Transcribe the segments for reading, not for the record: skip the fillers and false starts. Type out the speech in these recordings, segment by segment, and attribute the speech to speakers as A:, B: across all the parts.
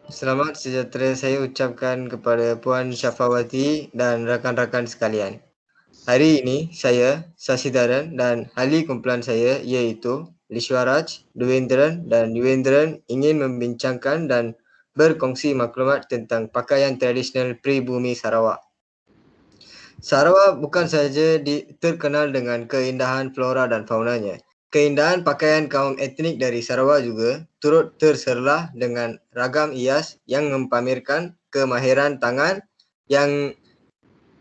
A: Selamat sejahtera saya ucapkan kepada Puan Syafawati dan rakan-rakan sekalian. Hari ini saya, Sasidaran dan ahli kumpulan saya iaitu Lishwaraj, Dewendran dan Yuendran ingin membincangkan dan berkongsi maklumat tentang pakaian tradisional pribumi Sarawak. Sarawak bukan sahaja terkenal dengan keindahan flora dan faunanya. Keindahan pakaian kaum etnik dari Sarawak juga turut terserlah dengan ragam hias yang mempamerkan kemahiran tangan yang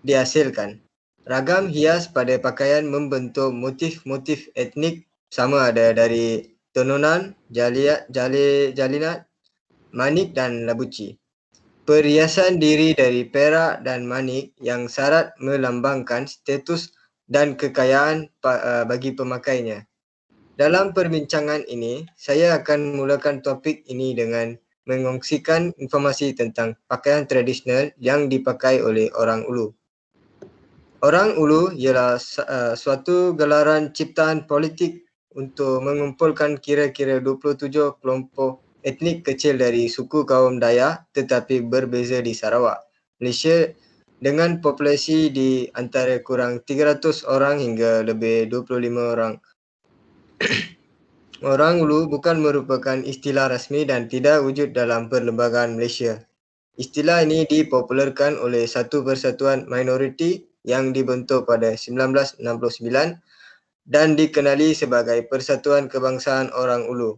A: dihasilkan. Ragam hias pada pakaian membentuk motif-motif etnik sama ada dari tenunan, jalinat, manik dan labuci. Perhiasan diri dari perak dan manik yang syarat melambangkan status dan kekayaan bagi pemakainya. Dalam perbincangan ini, saya akan mulakan topik ini dengan mengongsikan informasi tentang pakaian tradisional yang dipakai oleh orang Ulu. Orang Ulu ialah suatu gelaran ciptaan politik untuk mengumpulkan kira-kira 27 kelompok etnik kecil dari suku kaum Dayak tetapi berbeza di Sarawak, Malaysia dengan populasi di antara kurang 300 orang hingga lebih 25 orang. Orang Ulu bukan merupakan istilah rasmi dan tidak wujud dalam perlembagaan Malaysia. Istilah ini dipopularkan oleh satu persatuan minoriti yang dibentuk pada 1969 dan dikenali sebagai Persatuan Kebangsaan Orang Ulu.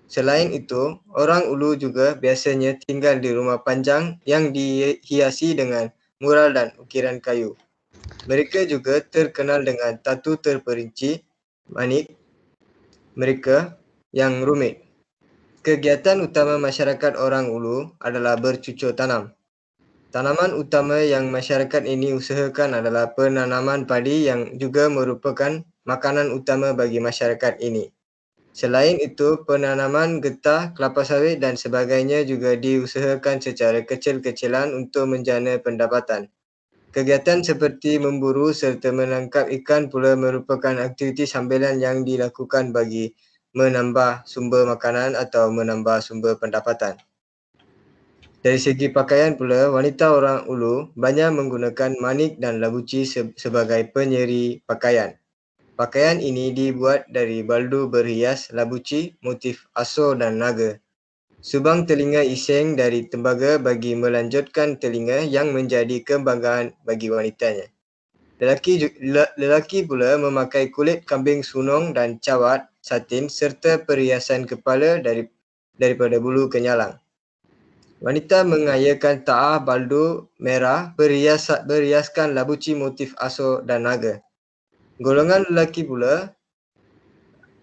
A: Selain itu, orang Ulu juga biasanya tinggal di rumah panjang yang dihiasi dengan mural dan ukiran kayu. Mereka juga terkenal dengan tatu terperinci manik mereka yang rumit. Kegiatan utama masyarakat orang Ulu adalah bercucur tanam. Tanaman utama yang masyarakat ini usahakan adalah penanaman padi yang juga merupakan makanan utama bagi masyarakat ini. Selain itu, penanaman getah, kelapa sawit dan sebagainya juga diusahakan secara kecil-kecilan untuk menjana pendapatan. Kegiatan seperti memburu serta menangkap ikan pula merupakan aktiviti sambilan yang dilakukan bagi menambah sumber makanan atau menambah sumber pendapatan. Dari segi pakaian pula, wanita orang Ulu banyak menggunakan manik dan labuci sebagai penyeri pakaian. Pakaian ini dibuat dari baldu berhias labuci, motif asur dan naga. Subang telinga iseng dari tembaga bagi melanjutkan telinga yang menjadi kebanggaan bagi wanitanya. Lelaki pula memakai kulit kambing sunung dan cawat, satin serta perhiasan kepala daripada bulu kenyalang. Wanita mengayakan taah baldu merah berhiaskan labuci motif asur dan naga. Golongan lelaki pula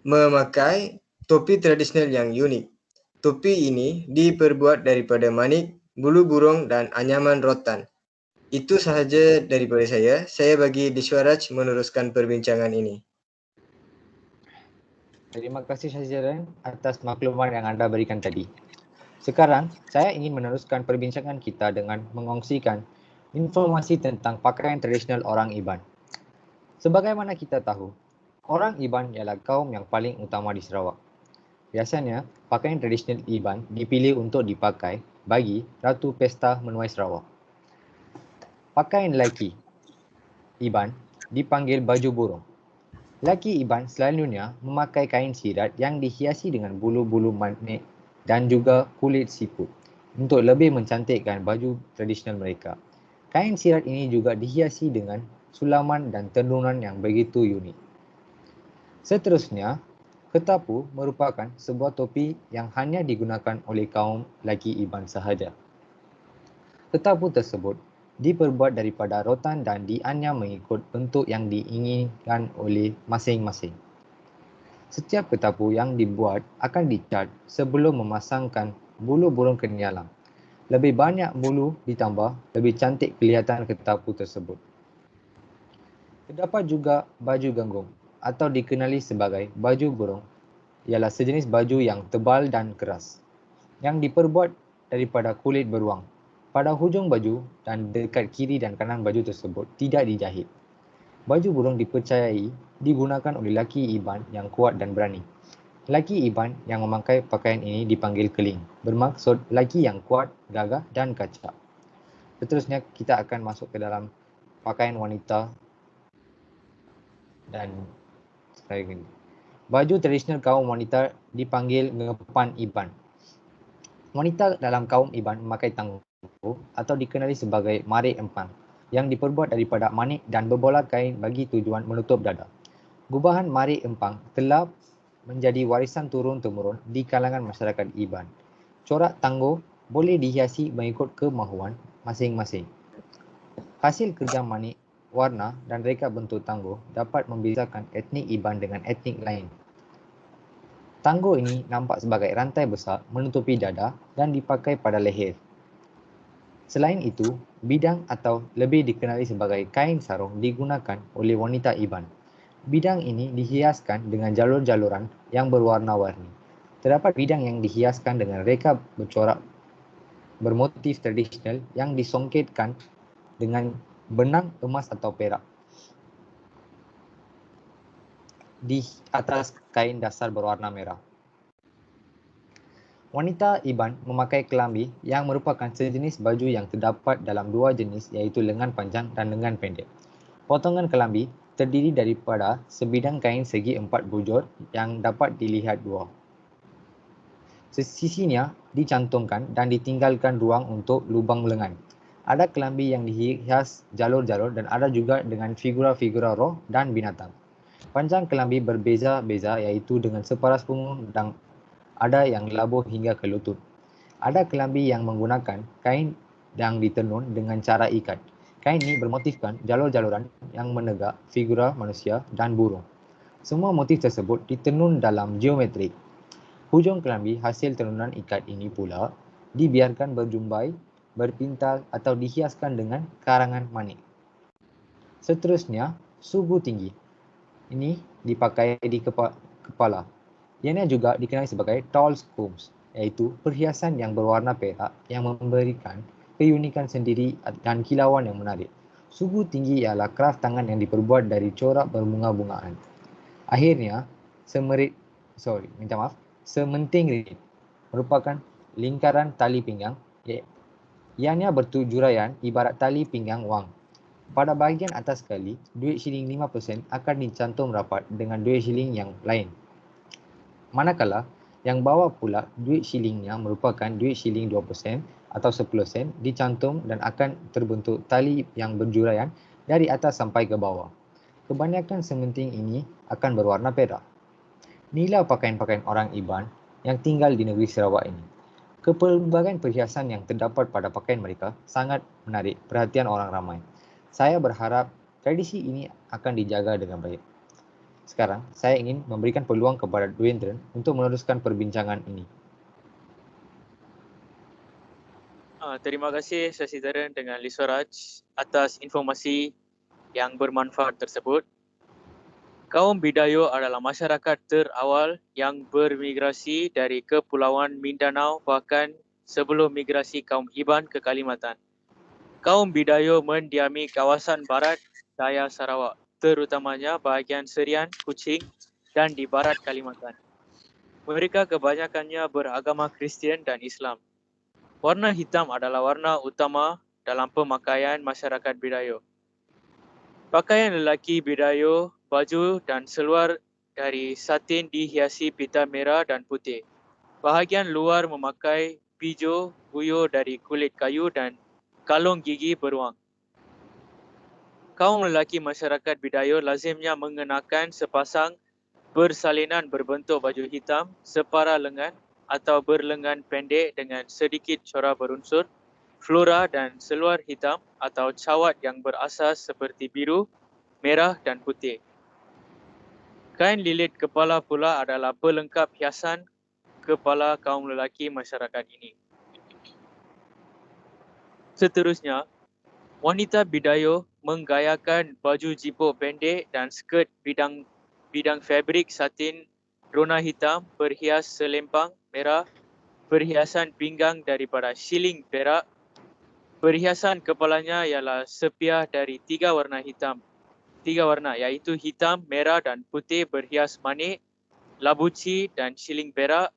A: memakai topi tradisional yang unik. Topi ini diperbuat daripada manik, bulu burung dan anyaman rotan. Itu sahaja daripada saya. Saya bagi Dishwaraj meneruskan perbincangan ini.
B: Terima kasih Syaziran atas maklumat yang anda berikan tadi. Sekarang, saya ingin meneruskan perbincangan kita dengan mengongsikan informasi tentang pakaian tradisional orang Iban. Sebagaimana kita tahu, orang Iban ialah kaum yang paling utama di Sarawak. Biasanya, pakaian tradisional Iban dipilih untuk dipakai bagi Ratu Pesta Menuai Sarawak. Pakaian lelaki Iban dipanggil baju burung. Lelaki Iban selalunya memakai kain sirat yang dihiasi dengan bulu-bulu manik dan juga kulit siput untuk lebih mencantikkan baju tradisional mereka. Kain sirat ini juga dihiasi dengan sulaman dan tendunan yang begitu unik. Seterusnya, ketapu merupakan sebuah topi yang hanya digunakan oleh kaum lelaki Iban sahaja. Ketapu tersebut diperbuat daripada rotan dan dianyam mengikut bentuk yang diinginkan oleh masing-masing. Setiap ketapu yang dibuat akan dicat sebelum memasangkan bulu burung kenyalang. Lebih banyak bulu ditambah, lebih cantik kelihatan ketapu tersebut. Terdapat juga baju ganggung atau dikenali sebagai baju burung. Ialah sejenis baju yang tebal dan keras yang diperbuat daripada kulit beruang. Pada hujung baju dan dekat kiri dan kanan baju tersebut tidak dijahit. Baju burung dipercayai digunakan oleh lelaki Iban yang kuat dan berani. Lelaki Iban yang memakai pakaian ini dipanggil keling, bermaksud lelaki yang kuat, gagah dan kacak. Seterusnya kita akan masuk ke dalam pakaian wanita dan sebagainya. Baju tradisional kaum wanita dipanggil ngepan Iban. Wanita dalam kaum Iban memakai tangguh atau dikenali sebagai marik empang yang diperbuat daripada manik dan berbola kain bagi tujuan menutup dada. Gubahan marik empang telah menjadi warisan turun-temurun di kalangan masyarakat Iban. Corak tangguh boleh dihiasi mengikut kemahuan masing-masing. Hasil kerja manik, warna dan reka bentuk tangguh dapat membezakan etnik Iban dengan etnik lain. Tangguh ini nampak sebagai rantai besar menutupi dada dan dipakai pada leher. Selain itu, bidang atau lebih dikenali sebagai kain sarung digunakan oleh wanita Iban. Bidang ini dihiaskan dengan jalur-jaluran yang berwarna-warni. Terdapat bidang yang dihiaskan dengan reka bercorak bermotif tradisional yang disongketkan dengan benang emas atau perak di atas kain dasar berwarna merah. Wanita Iban memakai kelambi yang merupakan sejenis baju yang terdapat dalam dua jenis iaitu lengan panjang dan lengan pendek. Potongan kelambi terdiri daripada sebidang kain segi 4 bujur yang dapat dilihat dua. Sisinya dicantumkan dan ditinggalkan ruang untuk lubang lengan. Ada kelambi yang dihias jalur-jalur dan ada juga dengan figura-figura roh dan binatang. Panjang kelambi berbeza-beza iaitu dengan separas punggung dan ada yang labuh hingga ke lutut. Ada kelambi yang menggunakan kain yang ditenun dengan cara ikat. Kain ini bermotifkan jalur-jaluran yang menegak figura manusia dan burung. Semua motif tersebut ditenun dalam geometrik. Hujung kelambi hasil tenunan ikat ini pula dibiarkan berjumbai, berpintal atau dihiaskan dengan karangan manik. Seterusnya, sugu tinggi. Ini dipakai di kepala. Ianya juga dikenali sebagai tall scombs, iaitu perhiasan yang berwarna perak yang memberikan keunikan sendiri dan kilauan yang menarik. Sugu tinggi ialah kraft tangan yang diperbuat dari corak berbunga-bungaan. Akhirnya, sementing rit merupakan lingkaran tali pinggang. Ianya bertujuraian ibarat tali pinggang wang. Pada bahagian atas sekali, duit shilling 5% akan dicantum rapat dengan duit shilling yang lain. Manakala yang bawah pula duit shillingnya merupakan duit shilling 2% atau 10 sen dicantum dan akan terbentuk tali yang berjuraian dari atas sampai ke bawah. Kebanyakan sementing ini akan berwarna perak. Inilah pakaian-pakaian orang Iban yang tinggal di negeri Sarawak ini. Kepelbagaian perhiasan yang terdapat pada pakaian mereka sangat menarik perhatian orang ramai. Saya berharap tradisi ini akan dijaga dengan baik. Sekarang, saya ingin memberikan peluang kepada Dwayne untuk meneruskan perbincangan ini.
C: Terima kasih Sesi Darren dengan Lisoraj atas informasi yang bermanfaat tersebut. Kaum Bidayo adalah masyarakat terawal yang bermigrasi dari Kepulauan Mindanao bahkan sebelum migrasi kaum Iban ke Kalimantan. Kaum Bidayo mendiami kawasan barat daya Sarawak, terutamanya bahagian Serian, Kuching dan di barat Kalimantan. Mereka kebanyakannya beragama Kristian dan Islam. Warna hitam adalah warna utama dalam pemakaian masyarakat Bidayo. Pakaian lelaki Bidayo, baju dan seluar dari satin dihiasi pita merah dan putih. Bahagian luar memakai bijo buyo dari kulit kayu dan kalung gigi beruang. Kaum lelaki masyarakat Bidayo lazimnya mengenakan sepasang bersalinan berbentuk baju hitam, separa lengan atau berlengan pendek dengan sedikit corak berunsur, flora dan seluar hitam atau cawat yang berasas seperti biru, merah dan putih. Kain lilit kepala pula adalah pelengkap hiasan kepala kaum lelaki masyarakat ini. Seterusnya, wanita Bidayo menggayakan baju jipuk pendek dan skirt bidang fabrik satin rona hitam berhias selempang merah, perhiasan pinggang daripada shilling perak. Perhiasan kepalanya ialah sepiah dari tiga warna iaitu hitam, merah dan putih berhias manik labuci dan shilling perak.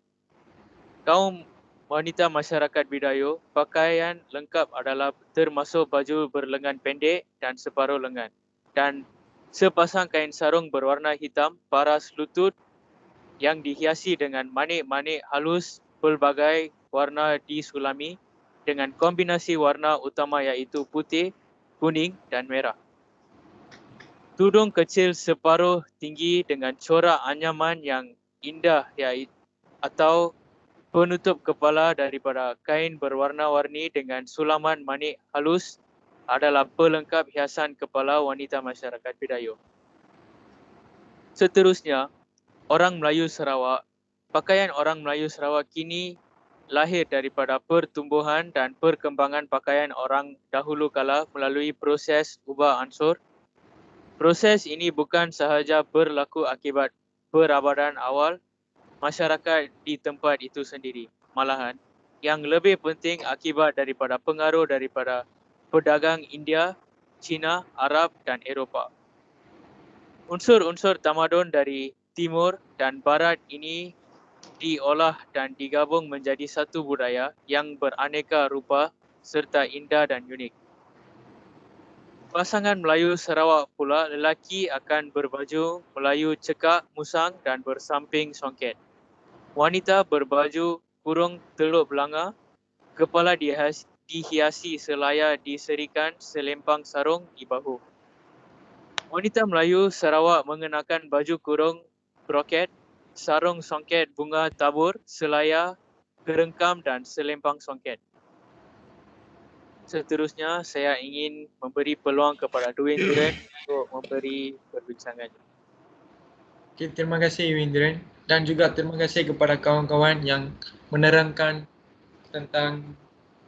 C: Kaum wanita masyarakat Bidayuh, pakaian lengkap adalah termasuk baju berlengan pendek dan separuh lengan dan sepasang kain sarung berwarna hitam paras lutut yang dihiasi dengan manik-manik halus pelbagai warna disulami dengan kombinasi warna utama iaitu putih, kuning dan merah. Tudung kecil separuh tinggi dengan corak anyaman yang indah atau penutup kepala daripada kain berwarna-warni dengan sulaman manik halus adalah pelengkap hiasan kepala wanita masyarakat Bidayuh. Seterusnya, orang Melayu Sarawak. Pakaian orang Melayu Sarawak kini lahir daripada pertumbuhan dan perkembangan pakaian orang dahulu kala melalui proses ubah ansur. Proses ini bukan sahaja berlaku akibat perabadan awal masyarakat di tempat itu sendiri. Malahan, yang lebih penting akibat daripada pengaruh daripada pedagang India, Cina, Arab dan Eropah. Unsur-unsur tamadun dari timur dan barat ini diolah dan digabung menjadi satu budaya yang beraneka rupa serta indah dan unik. Pasangan Melayu Sarawak pula lelaki akan berbaju Melayu cekak musang dan bersamping songket. Wanita berbaju kurung teluk belanga, kepala dihiasi selaya diserikan selempang sarung di bahu. Wanita Melayu Sarawak mengenakan baju kurung broket, sarung songket bunga tabur, selaya, kerengkam dan selempang songket. Seterusnya, saya ingin memberi peluang kepada Dwayne untuk memberi perbincangan.
D: Okay, terima kasih Windren dan juga terima kasih kepada kawan-kawan yang menerangkan tentang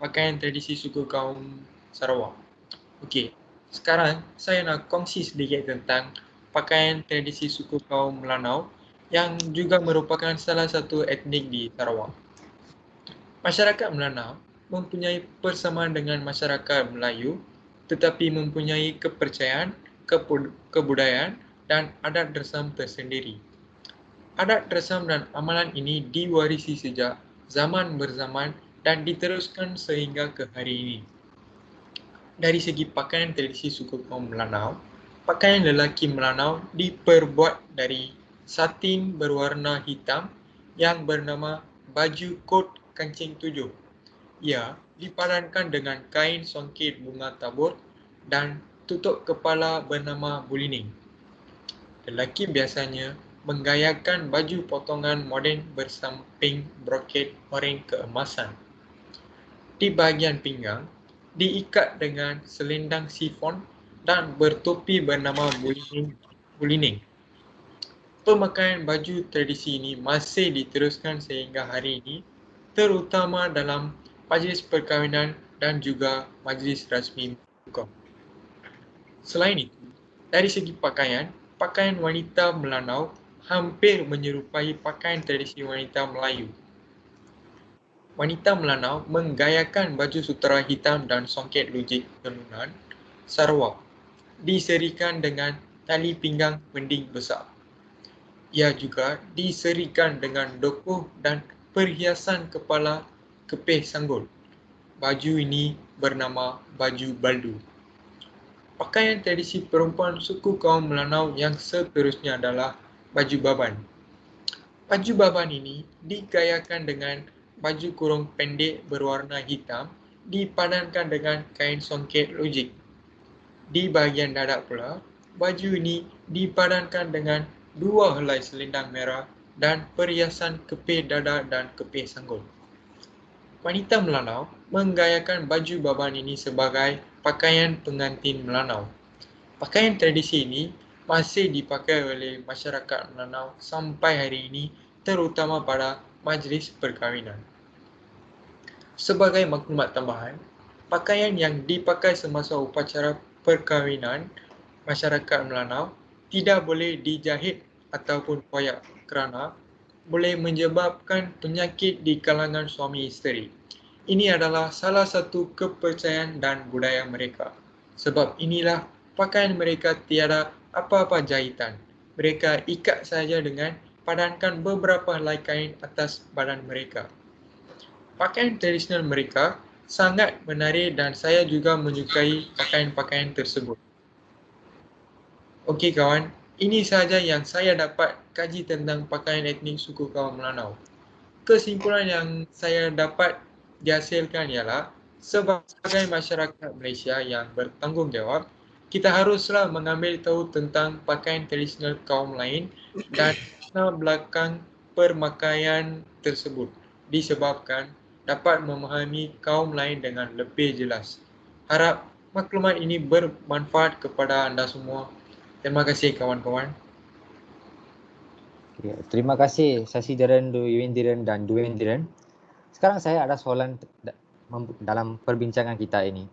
D: pakaian tradisi suku kaum Sarawak. Okey, sekarang saya nak kongsi sedikit tentang pakaian tradisi suku kaum Melanau yang juga merupakan salah satu etnik di Sarawak. Masyarakat Melanau mempunyai persamaan dengan masyarakat Melayu tetapi mempunyai kepercayaan, kebudayaan dan adat resam tersendiri. Adat resam dan amalan ini diwarisi sejak zaman berzaman dan diteruskan sehingga ke hari ini. Dari segi pakaian tradisi suku kaum Melanau, pakaian lelaki Melanau diperbuat dari satin berwarna hitam yang bernama baju kot kancing tujuh. Ia dipadankan dengan kain songket bunga tabur dan tutup kepala bernama bulining. Lelaki biasanya menggayakan baju potongan moden bersamping broket oranye keemasan. Di bahagian pinggang, diikat dengan selendang sifon dan bertopi bernama bulining. Pemakaian baju tradisi ini masih diteruskan sehingga hari ini, terutama dalam majlis perkahwinan dan juga majlis rasmi buka. Selain itu, dari segi pakaian wanita Melanau hampir menyerupai pakaian tradisi wanita Melayu. Wanita Melanau menggayakan baju sutera hitam dan songket lujik tenunan Sarawak, diserikan dengan tali pinggang mending besar. Ia juga diserikan dengan dokuh dan perhiasan kepala kepih sanggul. Baju ini bernama baju baldu. Pakaian tradisi perempuan suku kaum Melanau yang seterusnya adalah baju baban. Baju baban ini digayakan dengan baju kurung pendek berwarna hitam dipadankan dengan kain songket lojik. Di bahagian dada pula, baju ini dipadankan dengan dua helai selendang merah dan perhiasan kepih dada dan kepih sanggul. Wanita Melanau menggayakan baju baban ini sebagai pakaian pengantin Melanau. Pakaian tradisi ini masih dipakai oleh masyarakat Melanau sampai hari ini, terutama pada majlis perkahwinan. Sebagai maklumat tambahan, pakaian yang dipakai semasa upacara perkahwinan masyarakat Melanau tidak boleh dijahit ataupun koyak kerana boleh menyebabkan penyakit di kalangan suami isteri. Ini adalah salah satu kepercayaan dan budaya mereka. Sebab inilah pakaian mereka tiada apa-apa jahitan. Mereka ikat saja dengan padankan beberapa helai kain atas badan mereka. Pakaian tradisional mereka sangat menarik dan saya juga menyukai pakaian-pakaian tersebut. Okey kawan, ini sahaja yang saya dapat kaji tentang pakaian etnik suku kaum Melanau. Kesimpulan yang saya dapat dihasilkan ialah sebagai masyarakat Malaysia yang bertanggungjawab, kita haruslah mengambil tahu tentang pakaian tradisional kaum lain dan latar belakang permakaian tersebut disebabkan dapat memahami kaum lain dengan lebih jelas. Harap maklumat ini bermanfaat kepada anda semua. Terima kasih kawan-kawan.
B: Okay. Terima kasih Sasidaran, Yuendiran dan Duendiran. Sekarang saya ada soalan dalam perbincangan kita ini.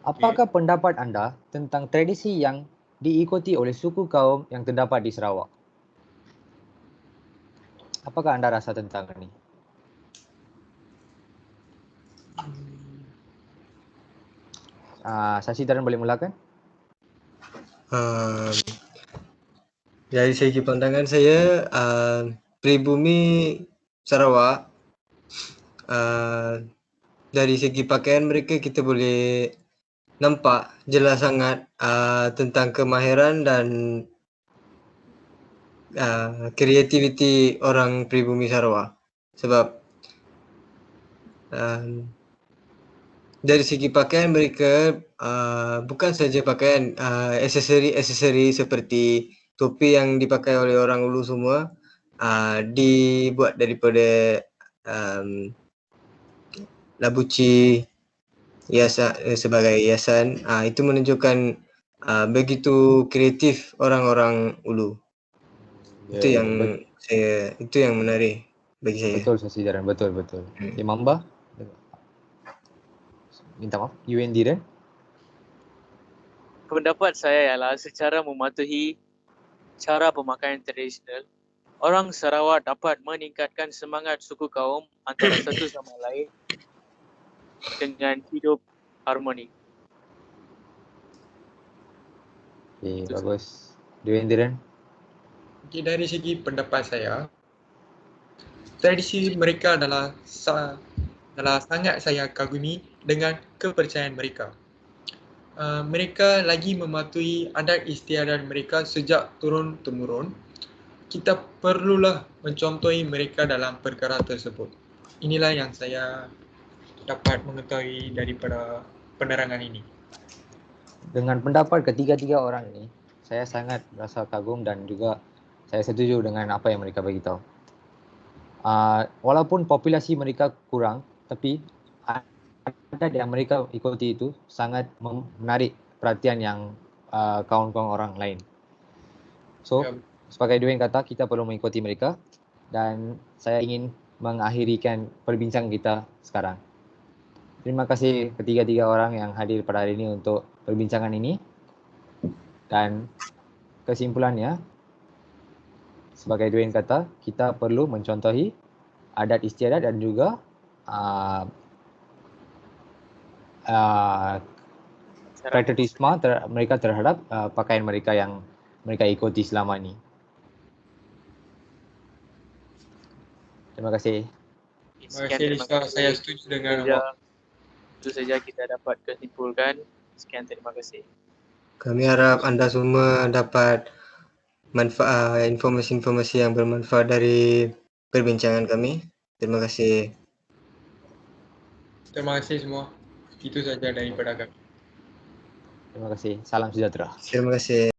B: Apakah pendapat anda tentang tradisi yang diikuti oleh suku kaum yang terdapat di Sarawak? Apakah anda rasa tentang ini? Sasidaran boleh mulakan?
A: Dari segi pandangan saya, pribumi Sarawak, dari segi pakaian mereka kita boleh nampak jelas sangat tentang kemahiran dan kreativiti orang pribumi Sarawak. Sebab dari segi pakaian mereka bukan saja pakaian, aksesori seperti topi yang dipakai oleh orang Ulu semua dibuat daripada labuci sebagai hiasan. Itu menunjukkan begitu kreatif orang-orang Ulu. Itu yang menarik bagi saya.
B: Betul Sasidaran, betul. Imamba? Minta maaf, Yuendiran?
C: Pendapat saya ialah secara mematuhi cara pemakaian tradisional, orang Sarawak dapat meningkatkan semangat suku kaum antara satu sama lain dengan hidup harmoni.
B: Okay, bagus. Duendiran?
D: Okay, dari segi pendapat saya, tradisi mereka adalah sangat saya kagumi dengan kepercayaan mereka. Mereka lagi mematuhi adat istiadat mereka sejak turun-temurun. Kita perlulah mencontohi mereka dalam perkara tersebut. Inilah yang saya dapat mengetahui daripada penerangan ini.
B: Dengan pendapat ketiga-tiga orang ini, saya sangat rasa kagum dan juga saya setuju dengan apa yang mereka beritahu. Walaupun populasi mereka kurang, tapi adat yang mereka ikuti itu sangat menarik perhatian yang kawan-kawan orang lain. So, sebagai Dwayne kata, kita perlu mengikuti mereka dan saya ingin mengakhirikan perbincangan kita sekarang. Terima kasih ketiga-tiga orang yang hadir pada hari ini untuk perbincangan ini. Dan kesimpulannya, sebagai Dwayne kata, kita perlu mencontohi adat istiadat dan juga patriotisme mereka terhadap pakaian mereka yang mereka ikuti selama ini. Terima kasih.
D: Terima kasih Lisa, saya setuju dengan awak.
C: Itu saja kita dapat kesimpulkan. Sekian, terima kasih.
A: Kami harap anda semua dapat informasi-informasi yang bermanfaat dari perbincangan kami. Terima kasih.
D: Terima kasih semua. Itu saja daripada kami.
B: Terima kasih. Salam sejahtera.
A: Terima kasih.